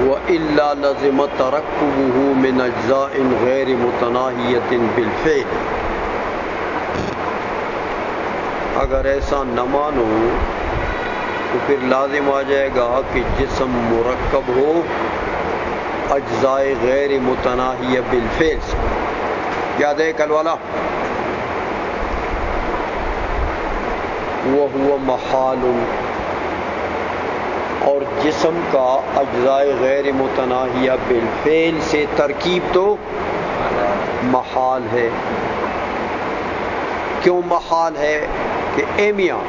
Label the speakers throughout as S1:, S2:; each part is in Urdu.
S1: وَإِلَّا لَزِمَ تَرَكُّبُهُ مِنْ أَجْزَاءٍ غَيْرِ مُتَنَاهِيَةٍ بِالْفِعْلِ. اگر ایسا نہ مانو تو پھر لازم آ جائے گا کہ جسم مرکب ہو اجزائے غیر متناہیہ بالفعل سے. یاد ہے کل والا وَهُوَ مَحَالٌ، اور جسم کا اجزائے غیر متناہیہ بالفعل سے ترکیب تو محال ہے. کیوں محال ہے؟ کہ اے میاں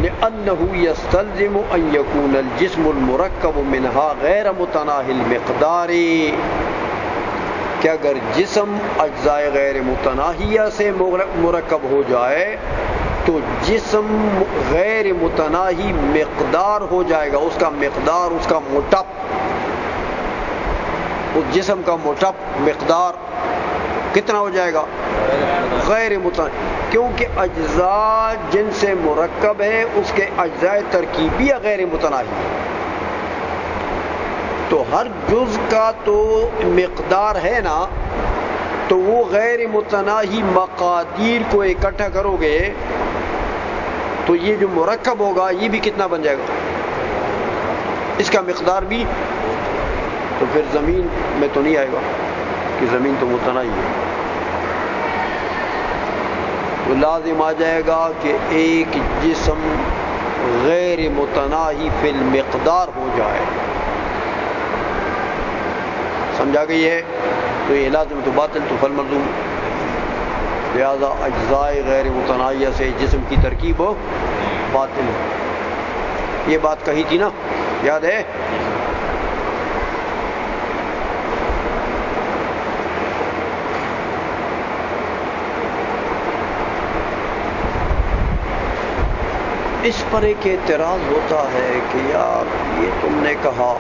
S1: لأنه يستلزم ان يكون الجسم المرکب منها غیر متناہی المقدار، کہ اگر جسم اجزائے غیر متناہیہ سے مرکب ہو جائے تو جسم غیر متناہی مقدار ہو جائے گا. اس کا مقدار، اس کا موٹپ، اس جسم کا موٹپ مقدار کتنا ہو جائے گا؟ غیر متناہی. کیونکہ اجزاء جن سے مرکب ہے اس کے اجزاء ترکیبیہ غیر متناہی، تو ہر جز کا تو مقدار ہے نا، تو وہ غیر متناہی مقادیر کو اکٹھا کرو گے تو یہ جو مرکب ہوگا یہ بھی کتنا بن جائے گا؟ اس کا مقدار بھی. تو پھر زمین میں تو نہیں آئے گا کہ زمین تو متناہی ہے. تو لازم آ جائے گا کہ ایک جسم غیر متناہی فی المقدار ہو جائے. سمجھا گئی ہے؟ تو یہ لازم تو باطل تو فل ملزوم. لہذا اجزائے غیر متناہیہ سے جسم کی ترکیب ہو باطل ہے. یہ بات کہی تھی نا، یاد ہے؟ اس پر ایک اعتراض ہوتا ہے کہ یار یہ تم نے کہا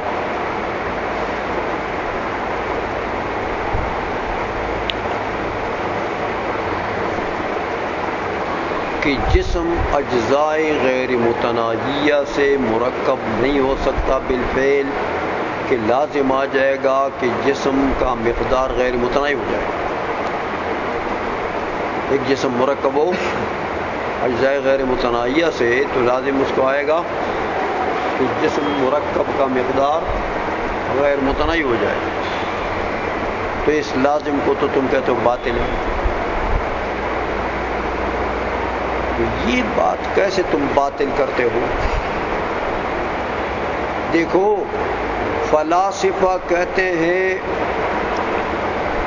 S1: کہ جسم اجزائے غیر متناہیہ سے مرکب نہیں ہو سکتا بالفعل، کہ لازم آ جائے گا کہ جسم کا مقدار غیر متناہی ہو جائے. ایک جسم مرکب ہو اجزائے غیر متناہیہ سے تو لازم اس کو آئے گا کہ جسم مرکب کا مقدار غیر متناہی ہو جائے. تو اس لازم کو تو تم کہتے ہو باطل ہے. تو یہ بات کیسے تم باطل کرتے ہو؟ دیکھو فلاسفہ کہتے ہیں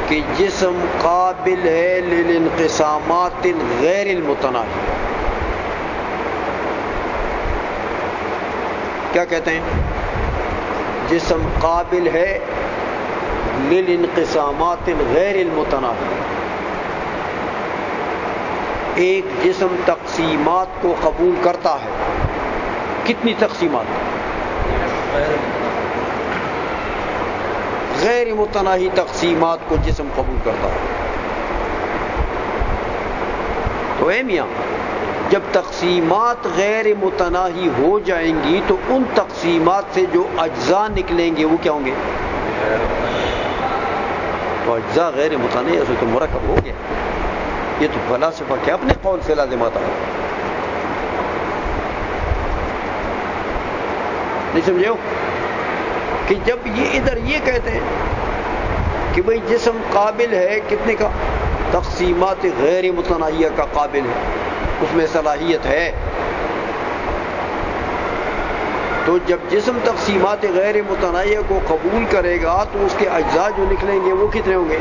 S1: کہ جسم قابل ہے للانقسامات غیر المتناہی. کیا کہتے ہیں؟ جسم قابل ہے للانقسامات غیر المتناہی. ایک جسم تقسیمات کو قبول کرتا ہے. کتنی تقسیمات؟ غیر متناہی تقسیمات کو جسم قبول کرتا ہے. تو اے میاں جب تقسیمات غیر متناہی ہو جائیں گی تو ان تقسیمات سے جو اجزاء نکلیں گے وہ کیا ہوں گے؟ تو اجزاء غیر متناہی ایسے تو مرکب ہو گیا. یہ تو فلاسفہ کے اپنے قول سے لازم آتا ہے. نہیں سمجھے ہو کہ جب یہ ادھر یہ کہتے ہیں کہ بھئی جسم قابل ہے کتنے کا؟ تقسیمات غیر متناہیہ کا قابل ہے، اس میں صلاحیت ہے. تو جب جسم تقسیمات غیر متناہیہ کو قبول کرے گا تو اس کے اجزاء جو نکلیں گے وہ کتنے ہوں گے؟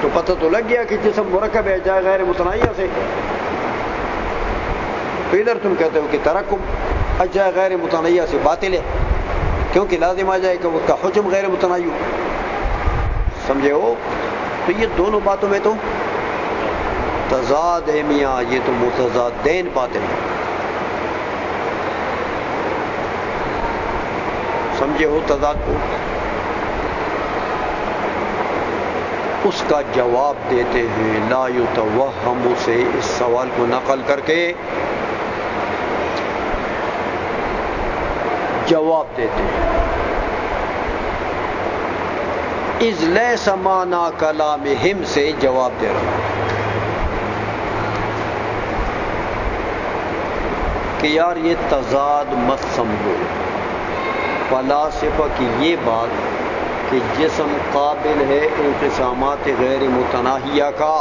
S1: تو پتہ تو لگ گیا کہ جسم مرکب ہے اجزاء غیر متناہیہ سے. تو ادھر تم کہتے ہو کہ ترکب اجزاء غیر متناہیہ سے باطل ہے کیونکہ لازم آ جائے کہ اس کا حجم غیر متناہی ہو. سمجھے ہو؟ تو یہ دونوں باتوں میں تو تضاد ہے میاں، یہ تو متضادین باتیں ہیں. سمجھے ہو تضاد کو؟ اس کا جواب دیتے ہیں لا یتوہم سے اس سوال کو نقل کر کے جواب دیتے ہیں. اذ لیس معنی کلامہم سے جواب دے رہا ہوں کہ یار یہ تضاد مت سمجھو. فلاسفہ کی یہ بات کہ جسم قابل ہے انقسامات غیر متناہیہ کا،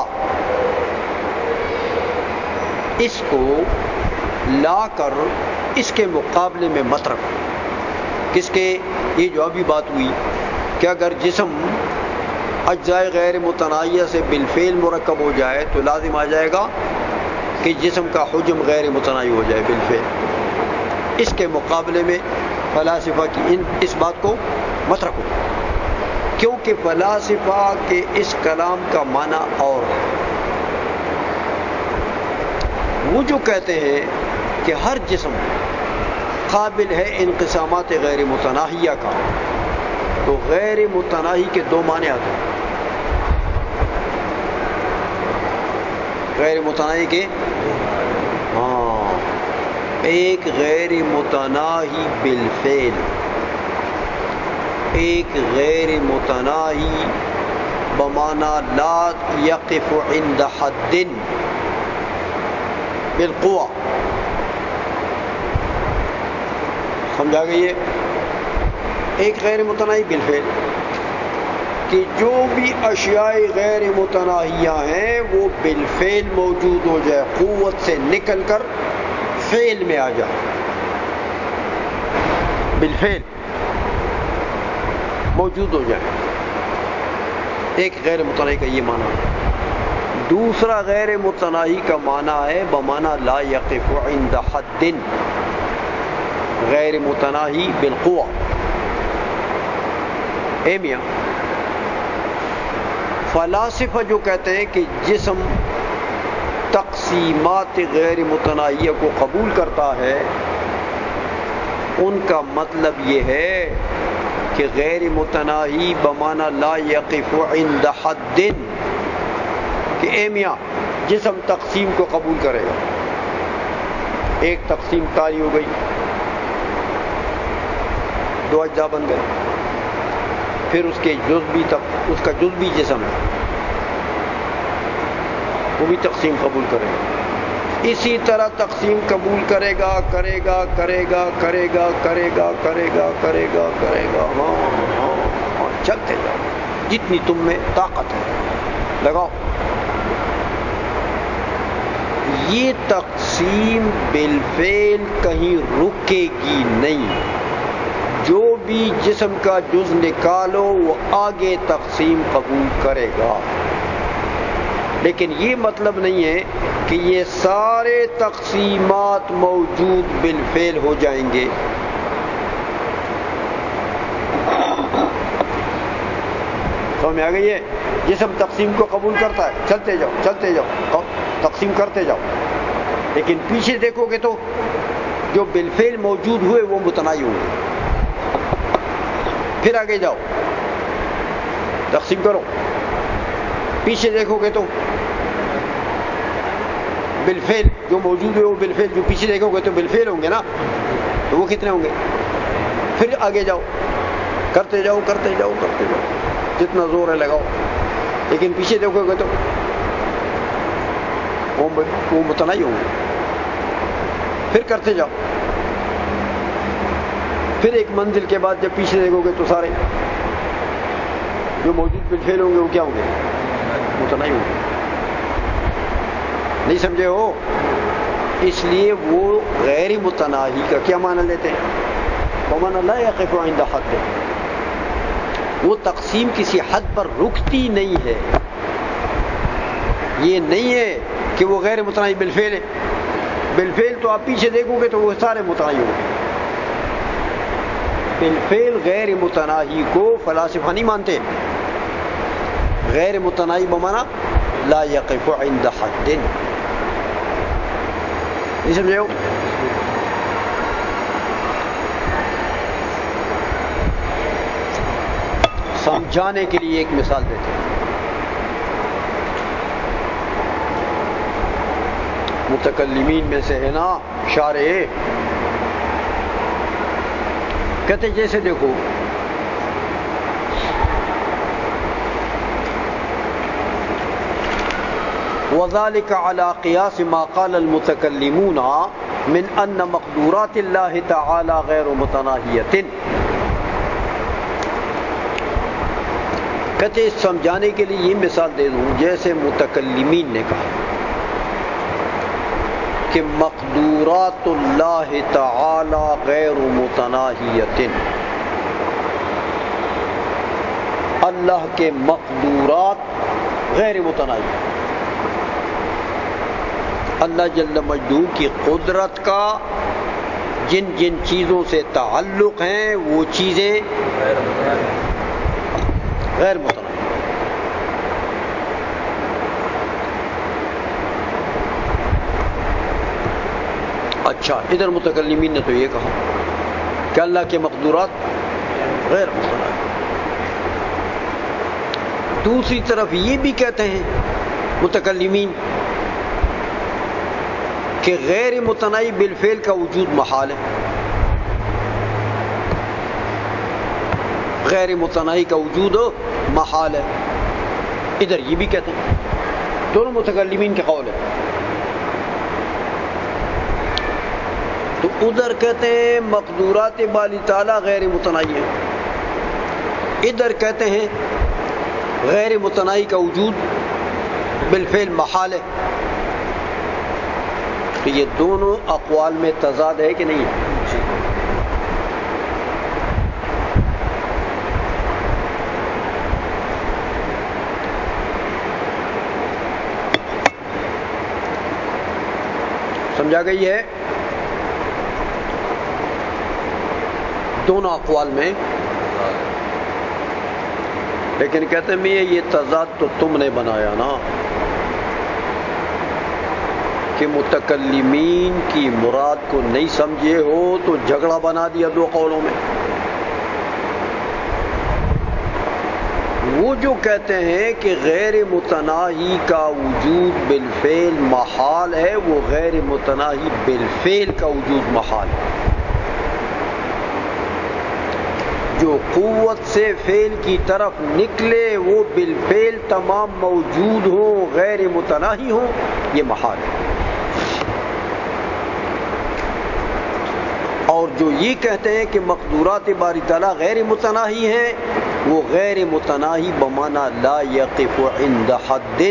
S1: اس کو لا کر اس کے مقابلے میں مت رکھو. کس کے؟ یہ جو ابھی بات ہوئی کہ اگر جسم اجزاء غیر متناہیہ سے بالفعل مرکب ہو جائے تو لازم آ جائے گا کہ جسم کا حجم غیر متناہی ہو جائے بالفعل. اس کے مقابلے میں فلاسفہ کی اس بات کو مت رکھو، کیونکہ فلاسفہ کے اس کلام کا معنی اور ہے. وہ جو کہتے ہیں کہ ہر جسم قابل ہے انقسامات غیر متناہیہ کا، تو غیر متناہی کے دو معنی آتے ہیں. غیر متناہی کے ایک غیر متناہی بالفعل، ایک غیر متناہی بمعنی لا یقف عند حد بالقوہ. سمجھا گئی ہے؟ ایک غیر متناہی بالفعل کہ جو بھی اشیاء غیر متناہیہ ہیں وہ بالفعل موجود ہو جائے، قوت سے نکل کر فعل میں آ جائے، بالفعل موجود ہو جائے. ایک غیر متناہی کا یہ معنی ہے. دوسرا غیر متناہی کا معنی ہے بمعنی لا یقف عند حد، غیر متناہی بالقوہ. اے میاں، فلاسفہ جو کہتے ہیں کہ جسم تقسیمات غیر متناہیہ کو قبول کرتا ہے، ان کا مطلب یہ ہے کہ غیر متناہی بمعنی لا یقف عند حد، کہ اے میاں جسم تقسیم کو قبول کرے گا. ایک تقسیم طاری ہو گئی، دو اجزاء بن گئے، پھر اس کے اس کا جز بھی جسم ہے، وہ بھی تقسیم قبول کرے گا. اسی طرح تقسیم قبول کرے گا کرے گا کرے گا کرے گا کرے گا کرے گا کرے گا کرے گا. ہاں ہاں ہاں، چلتے جاؤ جتنی تم میں طاقت ہے لگاؤ. یہ تقسیم بالفعل کہیں رکے گی نہیں. جو بھی جسم کا جز نکالو وہ آگے تقسیم قبول کرے گا. لیکن یہ مطلب نہیں ہے کہ یہ سارے تقسیمات موجود بالفعل ہو جائیں گے. سمجھ میں آ گئی ہے؟ جسم تقسیم کو قبول کرتا ہے، چلتے جاؤ چلتے جاؤ تقسیم کرتے جاؤ، لیکن پیچھے دیکھو گے تو جو بالفعل موجود ہوئے وہ متناہی ہوں گے. پھر آگے جاؤ تقسیم کرو، پیچھے دیکھو گے تو بالفعل جو موجود ہے وہ بالفعل، جو پیچھے دیکھو گے تو بالفعل ہوں گے نا، تو وہ کتنے ہوں گے؟ پھر آگے جاؤ کرتے جاؤ کرتے جاؤ کرتے جاؤ، جتنا زور ہے لگاؤ، لیکن پیچھے دیکھو گے تو وہ متناہی ہوں گے. پھر کرتے جاؤ، پھر ایک منزل کے بعد جب پیچھے دیکھو گے تو سارے جو موجود بالفعل ہوں گے وہ کیا ہوں گے؟ متناہی ہوں گے. نہیں سمجھے ہو؟ اس لیے وہ غیر متناہی کا کیا معنی لیتے ہیں؟ بمعنی لا یقف عند حد، وہ تقسیم کسی حد پر رکتی نہیں ہے. یہ نہیں ہے کہ وہ غیر متناہی بالفعل ہے. بالفعل تو آپ پیچھے دیکھو گے تو وہ سارے متناہی ہوں گے. بالفعل غیر متناہی کو فلاسفہ نہیں مانتے. غیر متناہی بمعنی لا یقف عند حد. نہیں سمجھے ہو؟ سمجھانے کے لیے ایک مثال دیتے ہیں. متکلمین میں سے ہے نا شارع، کہتے جیسے دیکھو وذلك على قياس ما قال المتكلمون من ان مقدورات الله تعالى غير متناهية. کہتے اس سمجھانے کے لیے یہ مثال دے دوں جیسے متکلمین نے کہا کہ مقدورات اللہ تعالی غیر متناہیۃ، اللہ کے مقدورات غیر متناہی، اللہ جل مجدہ کی قدرت کا جن جن چیزوں سے تعلق ہیں وہ چیزیں غیر متناہی. اچھا ادھر متکلمین نے تو یہ کہا کہ اللہ کے مقدورات غیر متناہی. دوسری طرف یہ بھی کہتے ہیں متکلمین کہ غیر متناہی بالفعل کا وجود محال ہے، غیر متناہی کا وجود محال ہے. ادھر یہ بھی کہتے ہیں، دونوں متکلمین کے قول ہے. تو ادھر کہتے ہیں مقدورات باری تعالیٰ غیر متناہی ہیں، ادھر کہتے ہیں غیر متناہی کا وجود بالفعل محال ہے. تو یہ دونوں اقوال میں تضاد ہے کہ نہیں ہے؟ سمجھا گئی ہے؟ دونوں اقوال میں، لیکن کہتے ہیں یہ تضاد تو تم نے بنایا نا، کہ متکلمین کی مراد کو نہیں سمجھے ہو تو جھگڑا بنا دیا دو قولوں میں. وہ جو کہتے ہیں کہ غیر متناہی کا وجود بالفعل محال ہے، وہ غیر متناہی بالفعل کا وجود محال ہے. جو قوت سے فعل کی طرف نکلے وہ بالفعل تمام موجود ہوں، غیر متناہی ہوں، یہ محال ہے. اور جو یہ کہتے ہیں کہ مقدورات باری تعالیٰ غیر متناہی ہیں، وہ غیر متناہی بمعنی لا یقف عند حد،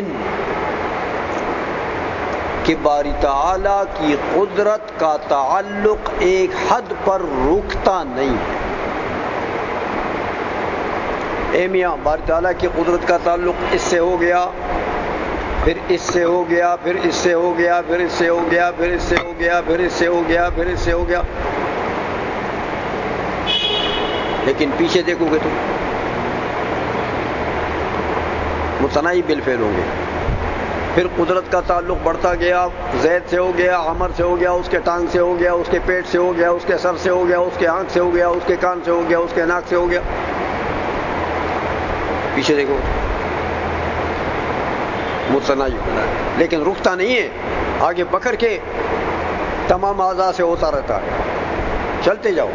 S1: کہ باری تعالیٰ کی قدرت کا تعلق ایک حد پر رکتا نہیں. اے میاں باری تعالیٰ کی قدرت کا تعلق اس سے ہو گیا، پھر اس سے ہو گیا، پھر اس سے ہو گیا، پھر اس سے ہو گیا، پھر اس سے ہو گیا، پھر اس سے ہو گیا، پھر اس سے ہو گیا. لیکن پیچھے دیکھو گے تو متناہی بالفعل ہوں گے. پھر قدرت کا تعلق بڑھتا گیا، زید سے ہو گیا، عمر سے ہو گیا، اس کے ٹانگ سے ہو گیا، اس کے پیٹ سے ہو گیا، اس کے سر سے ہو گیا، اس کے آنکھ سے ہو گیا، اس کے کان سے ہو گیا، اس کے ناک سے ہو گیا. پیچھے دیکھو متناہی ہونا ہے، لیکن رکتا نہیں ہے، آگے پکڑ کے تمام اعضاء سے ہوتا رہتا ہے. چلتے جاؤ،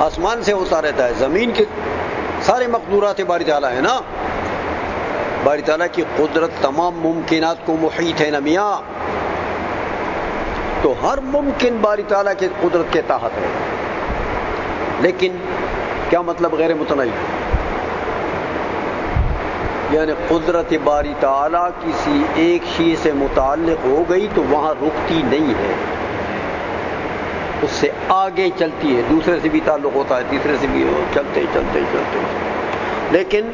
S1: آسمان سے ہوتا رہتا ہے، زمین کے سارے مقدورات باری تعالیٰ ہے نا. باری تعالیٰ کی قدرت تمام ممکنات کو محیط ہے نا میاں، تو ہر ممکن باری تعالیٰ کی قدرت کے تحت ہے. لیکن کیا مطلب غیر متناہی؟ یعنی قدرت باری تعالیٰ کسی ایک شیء سے متعلق ہو گئی تو وہاں رکتی نہیں ہے، اس سے آگے چلتی ہے، دوسرے سے بھی تعلق ہوتا ہے، تیسرے سے بھی چلتے چلتے چلتے. لیکن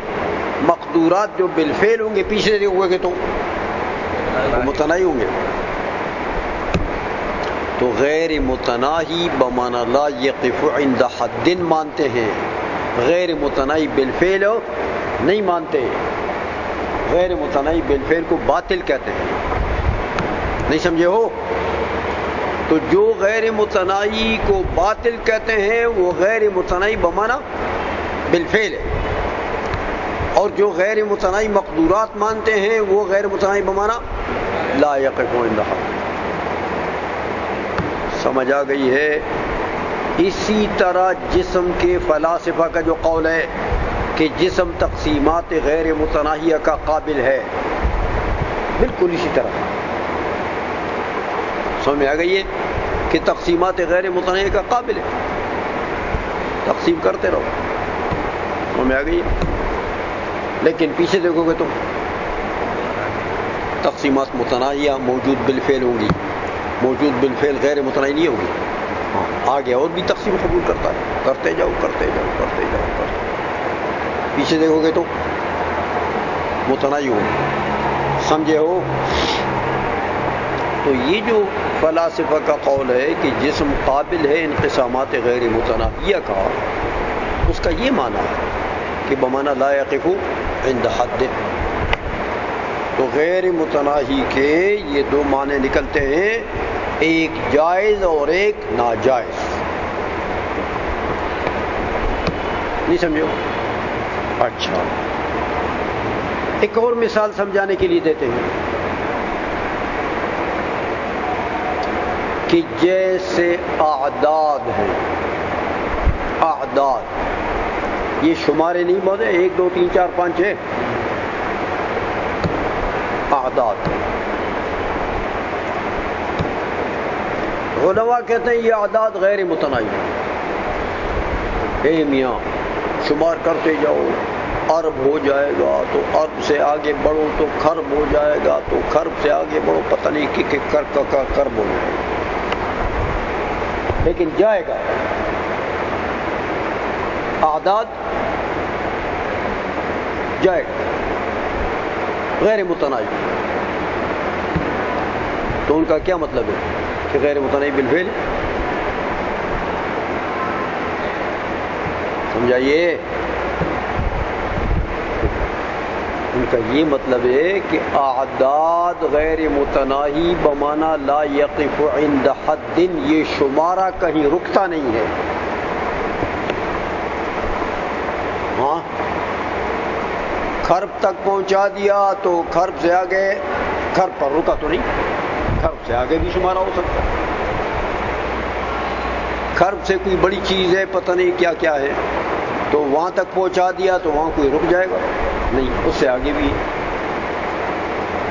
S1: مقدورات جو بالفعل ہوں گے پیچھے سے ہوئے گے تو متناہی ہوں گے. تو غیر متناہی بمعنی لا یقف عند حد مانتے ہیں، غیر متناہی بالفعل نہیں مانتے. غیر متناہی بالفعل کو باطل کہتے ہیں، نہیں سمجھے ہو؟ تو جو غیر متناہی کو باطل کہتے ہیں وہ غیر متناہی بمعنی بالفعل ہے، اور جو غیر متناہی مقدورات مانتے ہیں وہ غیر متناہی بمعنی لا یقف عند حد. لا یقف عند حد. سمجھ آ گئی ہے؟ اسی طرح جسم کے فلاسفہ کا جو قول ہے کہ جسم تقسیمات غیر متناہیہ کا قابل ہے، بالکل اسی طرح سمجھ میں آ گئی ہے کہ تقسیمات غیر متناہیہ کا قابل ہے، تقسیم کرتے رہو، سمجھ میں آ گئی ہے۔ لیکن پیچھے دیکھو گے تو تقسیمات متناہیہ موجود بالفعل ہوں گی، موجود بالفعل غیر متناہی نہیں ہوگی۔ ہاں آگے اور بھی تقسیم قبول کرتا ہے، کرتے جاؤ کرتے جاؤ کرتے جاؤ کرتے، پیچھے دیکھو گے تو متناہی ہوگی، سمجھے ہو؟ تو یہ جو فلاسفہ کا قول ہے کہ جسم قابل ہے انقسامات غیر متناہیہ کا، اس کا یہ معنی ہے کہ بمعنی لا یقف عند حد، تو غیر متناہی کے یہ دو معنی نکلتے ہیں، ایک جائز اور ایک ناجائز، نہیں سمجھو؟ اچھا ایک اور مثال سمجھانے کے لیے دیتے ہیں کہ جیسے اعداد ہیں، اعداد یہ شمارے نہیں بولے 1 2 3 4 5 6 اعداد، علماء کہتے ہیں یہ اعداد غیر متناہی، اے میاں شمار کرتے جاؤ، ارب ہو جائے گا تو ارب سے آگے بڑھو تو خرب ہو جائے گا، تو خرب سے آگے بڑھو پتہ نہیں کہ کرب ہو جائے گا، لیکن جائے گا اعداد جائے گا غیر متناہی، تو ان کا کیا مطلب ہے کہ غیر متناہی بالفعل، سمجھائیے؟ ان کا یہ مطلب ہے کہ اعداد غیر متناہی بمعنی لا یقف عند حد، یہ شمارہ کہیں رکتا نہیں ہے، ہاں خرب تک پہنچا دیا تو خرب سے آگے، خرب پر رکا تو نہیں، خرب سے آگے بھی شمارہ ہو سکتا ہے، خرب سے کوئی بڑی چیز ہے پتہ نہیں کیا کیا ہے تو وہاں تک پہنچا دیا تو وہاں کوئی رک جائے گا نہیں، اس سے آگے بھی ہے،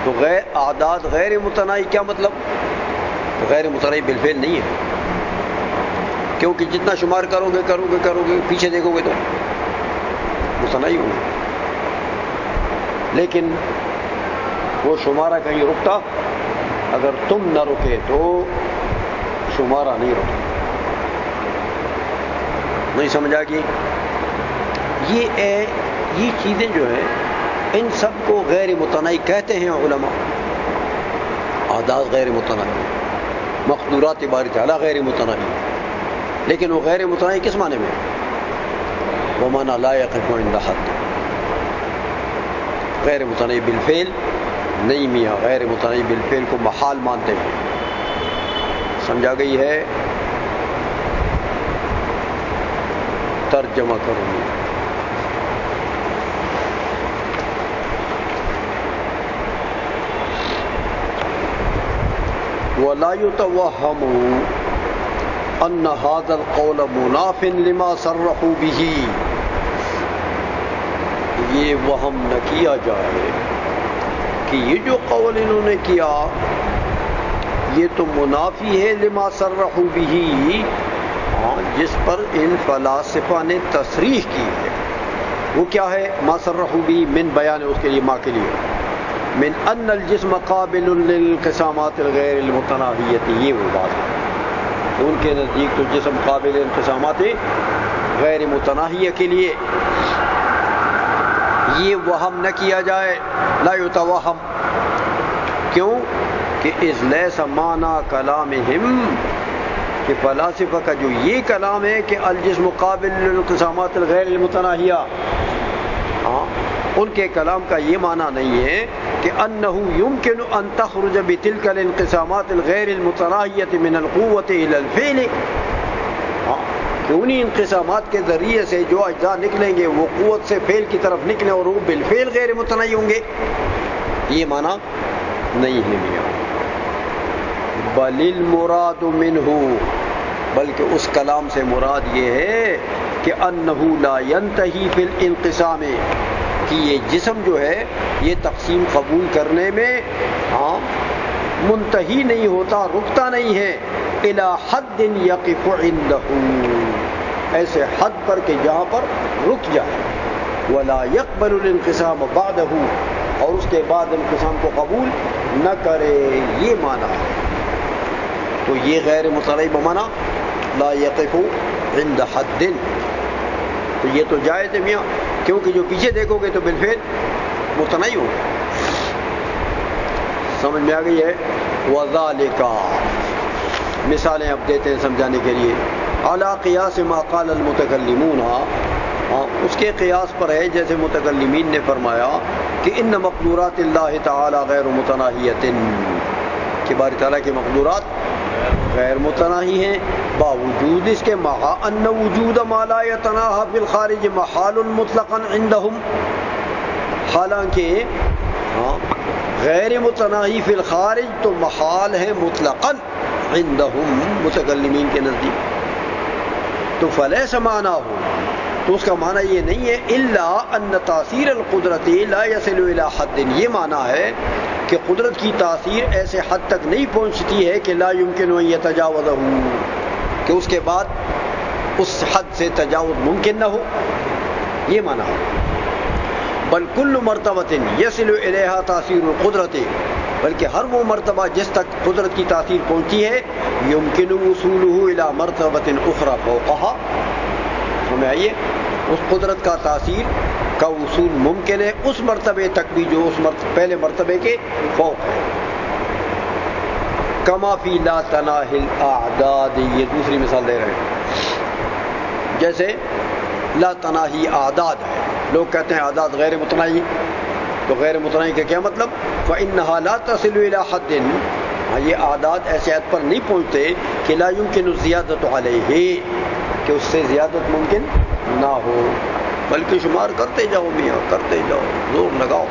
S1: تو اعداد غیر متناہی کیا مطلب؟ غیر متناہی بالفعل نہیں ہے، کیونکہ جتنا شمار کرو گے پیچھے دیکھو گے تو متناہی ہوگا، لیکن وہ شمارہ کہیں رکتا، اگر تم نہ رکے تو شمارہ نہیں رکتا، نہیں سمجھا کہ یہ چیزیں جو ہیں ان سب کو غیر متناہی کہتے ہیں علماء، اعداد غیر متناہی، مقدورات باری تعالیٰ غیر متناہی، لیکن وہ غیر متناہی کس معنی میں؟ ومعنی لا یقف عند حد، غیر متناہی بالفعل نہیں میاں، غیر متناہی بالفعل کو محال مانتے ہیں، سمجھا گئی ہے؟ ترجمہ کروں گی، وَلَا يُتَوَهَّمُ أَنَّ هَذَا الْقَوْلَ مُنَافٍ لِمَا صَرَّحُوا بِهِ، یہ وہم نہ کیا جائے کہ یہ جو قول انہوں نے کیا یہ تو منافی ہے لما صرحوا به، جس پر ان فلاسفہ نے تصریح کی ہے، وہ کیا ہے؟ ما صرحوا به من بیان، اس کے لیے ما کے لیے، من ان الجسم قابل للانقسامات الغیر المتناہیۃ، یہ وہ بات ہے، ان کے نزدیک تو جسم قابل انقسامات غیر متناہیہ کے لیے، یہ وہم نہ کیا جائے، لا یتوہم، کیوں کہ اذ لیس معنی کلامہم، کہ فلاسفہ کا جو یہ کلام ہے کہ الجسم قابل للانقسامات الغیر المتناہیہ، ان کے کلام کا یہ معنی نہیں ہے کہ انہ یمکن ان تخرج بتلک الانقسامات الغیر المتناہیۃ من القوۃ الی الفعل، کہ انہی انقسامات کے ذریعے سے جو اجزاء نکلیں گے وہ قوت سے فعل کی طرف نکلیں اور وہ بالفعل غیر متناہی ہوں گے، یہ معنی نہیں ہے میاں، بل المراد منہ، بلکہ اس کلام سے مراد یہ ہے کہ انہ لا ینتہی فی الانقسام، کہ یہ جسم جو ہے یہ تقسیم قبول کرنے میں منتہی نہیں ہوتا، رکتا نہیں ہے، الی حد یقف عندہ، ایسے حد پر کہ جہاں پر رک جائے، ولا یقبل الانقسام بعدہ، اور اس کے بعد انقسام کو قبول نہ کرے، یہ معنی ہے۔ تو یہ غیر متناہی بمانا لا یقف عند حد، تو یہ تو جائز ہے میاں، کیونکہ جو پیچھے دیکھو گے تو بالفعل متناہی ہو۔ سمجھ میں آ گئی ہے؟ وذالک، مثالیں اب دیتے ہیں سمجھانے کے لیے، علی قیاس ما قال المتکلمون، اس کے قیاس پر ہے جیسے متکلمین نے فرمایا کہ ان مقدورات اللہ تعالی غیر متناہیۃ، کہ باری تعالیٰ کی مقدورات غیر متناہی ہیں، باوجود اس کے مع ان وجود ما لا یتناہی فی الخارج محال مطلقا عندہم، حالانکہ غیر متناہی فی الخارج تو محال ہے مطلقا عندہم، متکلمین کے نزدیک، تو فلیس معنی ہو، تو اس کا معنی یہ نہیں ہے الا ان تاثیر القدرت لا یصل الی حد، یہ معنی ہے کہ قدرت کی تاثیر ایسے حد تک نہیں پہنچتی ہے کہ لا یمکن ان یتجاوزہ، کہ اس کے بعد اس حد سے تجاوز ممکن نہ ہو، یہ معنی ہے۔ بل کل مرتبہ یصل الیہا تاثیر القدرت، بلکہ ہر وہ مرتبہ جس تک قدرت کی تاثیر پہنچتی ہے یمکن وصولہ الی مرتبہ اخری فوقہا، سمجھ آئیے، اس قدرت کا تاثیر کا وصول ممکن ہے اس مرتبے تک بھی جو اس پہلے مرتبے کے فوق ہے۔ کما فی لا تناہی الاعداد، یہ دوسری مثال دے رہے ہیں، جیسے لا تناہی اعداد ہے، لوگ کہتے ہیں اعداد غیر متناہی، تو غیر متناہی کا کیا مطلب؟ فإنها لا تصل إلى حد، یہ اعداد ایسے حد پر نہیں پہنچتے کہ لا يمكن الزیادة علیہ، کہ اس سے زیادت ممکن نہ ہو، بلکہ شمار کرتے جاؤ میاں، کرتے جاؤ، زور لگاؤ۔